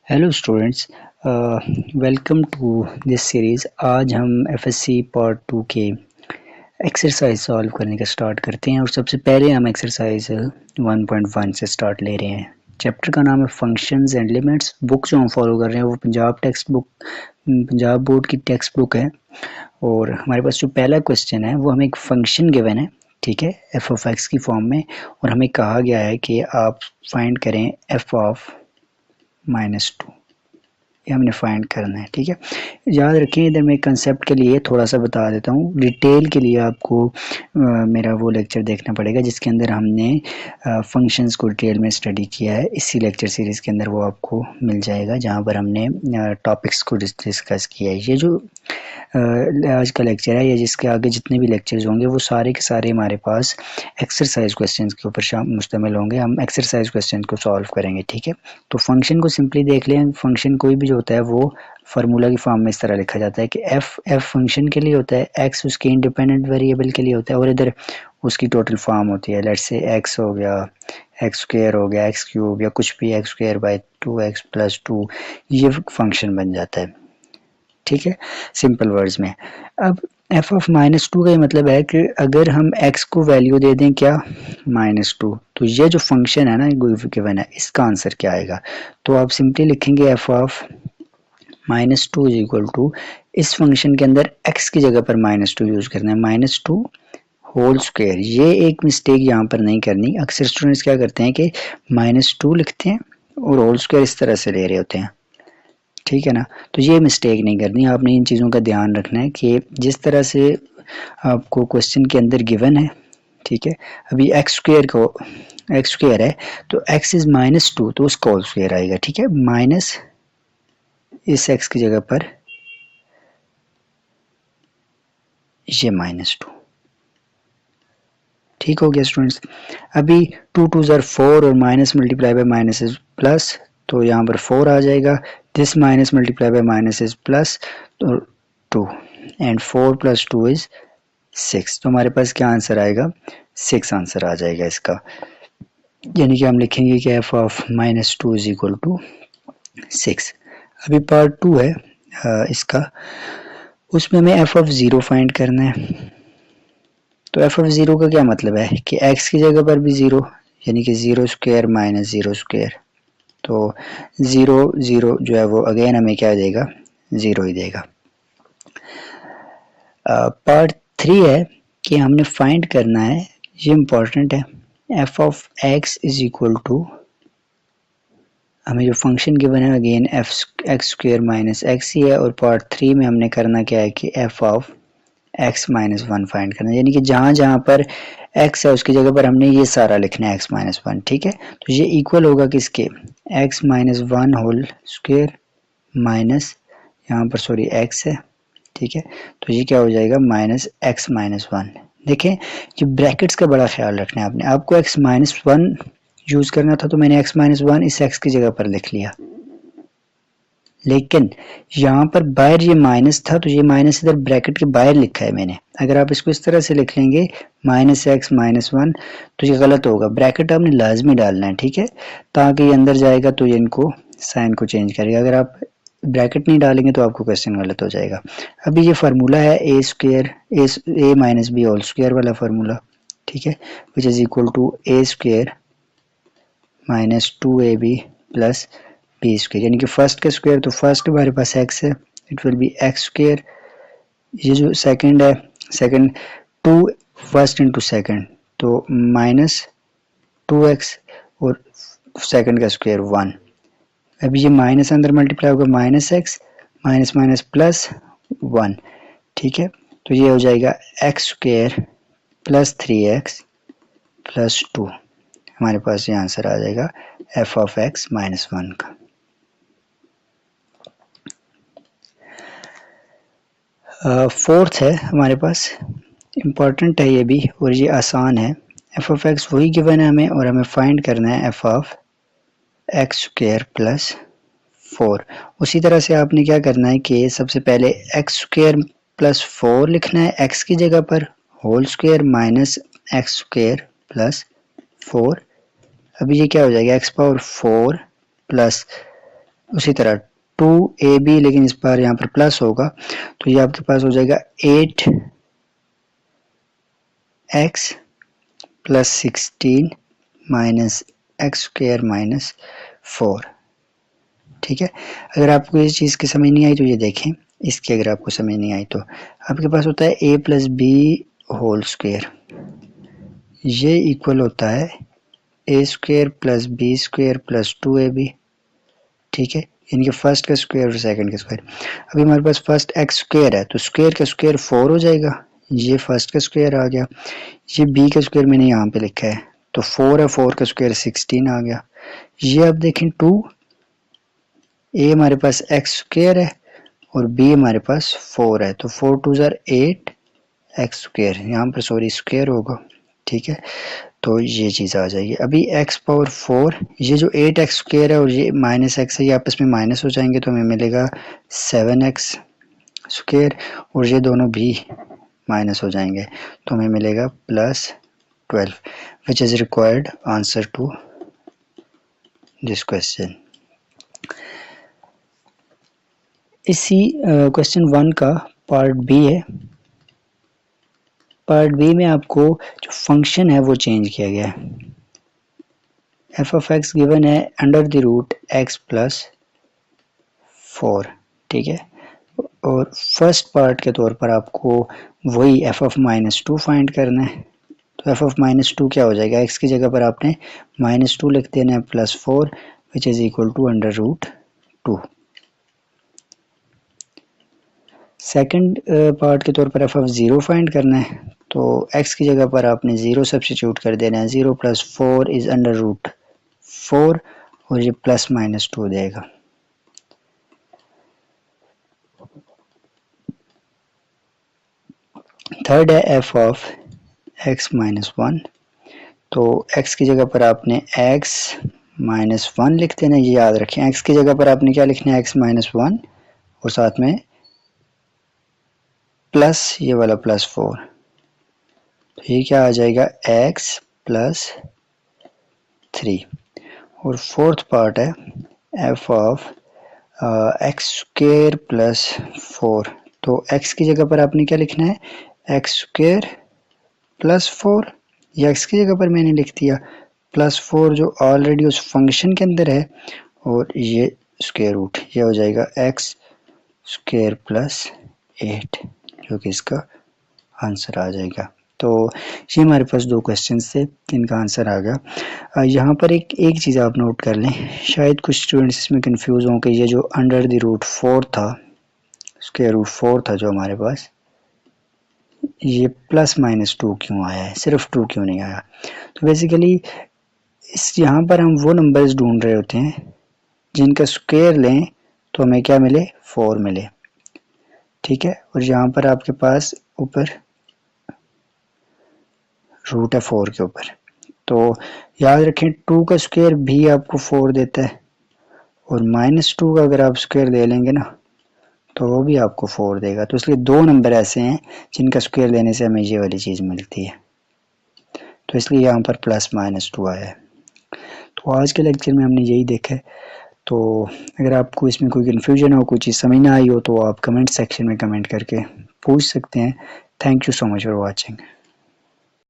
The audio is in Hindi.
Hello students, welcome to this series. आज हम एफएससी पार्ट 2 के एक्सरसाइज सॉल्व करने का स्टार्ट करते हैं और सबसे पहले हम एक्सरसाइज 1.1 से स्टार्ट ले रहे हैं। चैप्टर का नाम है फंक्शंस एंड लिमिट्स। बुक जो हम फॉलो कर रहे हैं वो पंजाब बोर्ड की टेक्स्ट बुक है और हमारे पास जो पहला क्वेश्चन है वो हमें एक फंक्शन गिवन है, ठीक है, एफ ऑफ एक्स की फॉर्म में, और हमें कहा गया है कि आप फाइंड करें एफ ऑफ -2। ये हमने फाइंड करना है, ठीक है। याद रखें, इधर मैं कंसेप्ट के लिए थोड़ा सा बता देता हूँ। डिटेल के लिए आपको मेरा वो लेक्चर देखना पड़ेगा जिसके अंदर हमने फंक्शंस को डिटेल में स्टडी किया है। इसी लेक्चर सीरीज़ के अंदर वो आपको मिल जाएगा जहाँ पर हमने टॉपिक्स को डिस्कस किया है। ये जो आज का लेक्चर है या जिसके आगे जितने भी लेक्चर्स होंगे वो सारे के सारे हमारे पास एक्सरसाइज क्वेश्चंस के ऊपर मुश्तमिल होंगे। हम एक्सरसाइज क्वेश्चन को सॉल्व करेंगे, ठीक है। तो फंक्शन को सिंपली देख लें। फंक्शन कोई भी जो होता है वो फार्मूला की फॉर्म में इस तरह लिखा जाता है कि एफ फंक्शन के लिए होता है, एक्स उसके इंडिपेंडेंट वेरिएबल के लिए होता है और इधर उसकी टोटल फॉर्म होती है। लेट्स से एक्स हो गया, एक्स स्क्वायर हो गया, एक्स क्यूब या कुछ भी, एक्स स्क्वायर बाई 2x + 2, ये फंक्शन बन जाता है, ठीक है, सिंपल वर्ड्स में। अब एफ ऑफ -2 का मतलब है कि अगर हम x को वैल्यू दे दें क्या, -2, तो ये जो फंक्शन है ना गिवन है, इसका आंसर क्या आएगा। तो आप सिंपली लिखेंगे F of -2 is equal to, इस फंक्शन के अंदर x की जगह पर -2 यूज करना है, -2 होल स्क्वायर। ये एक मिस्टेक यहाँ पर नहीं करनी। अक्सर स्टूडेंट्स क्या करते हैं कि -2 लिखते हैं और होल स्क्वायर इस तरह से ले रहे होते हैं, ठीक है ना। तो ये मिस्टेक नहीं करनी, आपने इन चीज़ों का ध्यान रखना है कि जिस तरह से आपको क्वेश्चन के अंदर गिवन है, ठीक है। अभी एक्स स्क्वायर है तो x इज -2 तो उसका होल स्क्वायर आएगा, ठीक है। माइनस इस x की जगह पर ये -2, ठीक हो गया स्टूडेंट्स। अभी 2 2 ज़र 4 और minus multiply by minus is plus, तो यहाँ पर 4 आ जाएगा। This minus multiply by minus is plus, तो 2 एंड 4 + 2 इज 6। तो हमारे पास क्या आंसर आएगा, 6 आंसर आ जाएगा इसका। यानी कि हम लिखेंगे कि F of -2 is equal to 6। अभी पार्ट 2 है इसका, उसमें हमें एफ ऑफ 0 फाइंड करना है। तो एफ ऑफ 0 का क्या मतलब है कि x की जगह पर भी 0, यानी कि 0 स्क्वायर माइनस 0 स्क्वायर, तो 0 0 जो है वो अगेन हमें क्या देगा, 0 ही देगा। पार्ट 3 है कि हमने फाइंड करना है, ये इम्पोर्टेंट है, F of x is equal to, हमें जो फंक्शन गिवन है again X square minus X ही है, और पार्ट 3 में हमने करना क्या है कि एफ ऑफ x-1 फाइंड करना है। यानी कि जहाँ जहाँ पर x है उसकी जगह पर हमने ये सारा लिखना है x-1, ठीक है। तो ये इक्वल होगा किसके, x-1 होल स्क्वायर माइनस, यहाँ पर सॉरी x है, ठीक है। तो ये क्या हो जाएगा, -x-1। देखें, ये ब्रैकेट्स का बड़ा ख्याल रखना है आपने। आपको x-1 यूज करना था तो मैंने x-1 इस x की जगह पर लिख लिया, लेकिन यहाँ पर बाहर ये माइनस था तो ये माइनस इधर ब्रैकेट के बाहर लिखा है मैंने। अगर आप इसको इस तरह से लिख लेंगे -x-1 तो ये गलत होगा। ब्रैकेट आपने लाजमी डालना है, ठीक है, ताकि ये अंदर जाएगा तो ये इनको साइन को चेंज करेगा। अगर आप ब्रैकेट नहीं डालेंगे तो आपको क्वेश्चन गलत हो जाएगा। अभी ये फार्मूला है a square a - b whole square वाला फार्मूला, ठीक है, which is equal to a square -2ab plus b square, यानी कि फर्स्ट का स्क्वायर, तो फर्स्ट हमारे पास x है, it will be x square. ये जो सेकंड है, सेकंड 2 फर्स्ट इंटू सेकंड, तो -2x और सेकंड का स्क्वायर 1। अब ये माइनस अंदर मल्टीप्लाई होगा, -x माइनस माइनस प्लस 1, ठीक है। तो ये हो जाएगा x square plus 3x plus 2। हमारे पास ये आंसर आ जाएगा एफ ऑफ x-1 का। फोर्थ है हमारे पास, इम्पॉर्टेंट है ये भी और ये आसान है। एफ ऑफ एक्स वही गिवन है हमें और हमें फाइंड करना है F of x square plus 4। उसी तरह से आपने क्या करना है कि सबसे पहले एक्स स्क्वायर प्लस 4 लिखना है x की जगह पर, whole square minus x square plus 4। अभी ये क्या हो जाएगा, x पावर 4 प्लस उसी तरह 2ab, लेकिन इस बार यहाँ पर प्लस होगा, तो ये आपके पास हो जाएगा 8x plus 16 minus x square minus 4। ठीक है, अगर आपको इस चीज़ की समझ नहीं आई तो ये देखें, इसकी अगर आपको समझ नहीं आई तो आपके पास होता है a plus b whole square, ये इक्वल होता है a square plus b square plus 2ab। ठीक है, यानी कि फर्स्ट का स्क्वायर और सेकंड का स्क्वायर। अभी हमारे पास फर्स्ट एक्स स्क्वायर है, तो स्क्वायर का स्क्वायर 4 हो जाएगा, ये फर्स्ट का स्क्वायर आ गया। ये बी का स्क्वायर मैंने यहाँ पे लिखा है, तो 4 है, 4 का स्क्वायर 16 आ गया। ये आप देखें 2, ए हमारे पास एक्स स्क्वायर है और बी हमारे पास 4 है, तो 4 2 ज़ार 8 एक्स स्क्वायर, यहाँ पर सॉरी स्क्वायर होगा। ठीक है, तो ये चीज़ आ जाएगी। अभी x पावर 4, ये जो 8x स्क्वायर है और ये माइनस एक्स है, ये आपस में माइनस हो जाएंगे, तो हमें मिलेगा 7x स्क्वायर, और ये दोनों भी माइनस हो जाएंगे, तो हमें मिलेगा plus 12, which is required answer to this question. इसी क्वेश्चन 1 का पार्ट बी है। पार्ट बी में आपको जो फंक्शन है वो चेंज किया गया है। एफ ऑफ एक्स गिवन है under the root x plus 4। ठीक है, और फर्स्ट पार्ट के तौर पर आपको वही एफ ऑफ माइनस 2 फाइंड करना है। तो एफ ऑफ माइनस 2 क्या हो जाएगा, एक्स की जगह पर आपने माइनस 2 लिख देना है plus 4, which is equal to under root 2। Second part के तौर पर एफ ऑफ 0 फाइंड करना है, तो x की जगह पर आपने 0 सब्स्टिट्यूट कर देना है, 0 प्लस 4 इज अंडर रूट 4, और ये प्लस माइनस 2 देगा। थर्ड है एफ ऑफ x माइनस 1, तो x की जगह पर आपने x माइनस 1 लिख देना, ये याद रखें। x की जगह पर आपने क्या लिखना है, x माइनस 1 और साथ में प्लस ये वाला प्लस 4, तो ये क्या आ जाएगा x प्लस 3। और फोर्थ पार्ट है F of x square plus 4, तो x की जगह पर आपने क्या लिखना है, एक्स स्क्वायर प्लस 4, या x की जगह पर मैंने लिख दिया प्लस 4 जो ऑलरेडी उस फंक्शन के अंदर है, और ये स्क्वायर रूट, ये हो जाएगा एक्स स्क्वायर प्लस 8, जो कि इसका आंसर आ जाएगा। तो ये हमारे पास दो क्वेश्चंस थे, इनका आंसर आ गया। यहाँ पर एक चीज़ आप नोट कर लें, शायद कुछ स्टूडेंट्स इसमें कंफ्यूज हों कि ये जो अंडर द रूट 4 था, स्क्वायर रूट 4 था जो हमारे पास, ये प्लस माइनस 2 क्यों आया है, सिर्फ 2 क्यों नहीं आया। तो बेसिकली इस यहाँ पर हम वो नंबर्स ढूंढ रहे होते हैं जिनका स्क्वायर लें तो हमें क्या मिले, 4 मिले। ठीक है, और यहाँ पर आपके पास ऊपर रूट है 4 के ऊपर, तो याद रखें 2 का स्क्वायर भी आपको 4 देता है, और माइनस 2 का अगर आप स्क्वायर ले लेंगे ना तो वो भी आपको 4 देगा। तो इसलिए दो नंबर ऐसे हैं जिनका स्क्वायर लेने से हमें ये वाली चीज़ मिलती है, तो इसलिए यहाँ पर प्लस माइनस 2 आया है। तो आज के लेक्चर में हमने यही देखा है। तो अगर आपको इसमें कोई कन्फ्यूजन हो, कोई चीज़ समझ ना आई हो, तो आप कमेंट सेक्शन में कमेंट करके पूछ सकते हैं। Thank you so much for watching.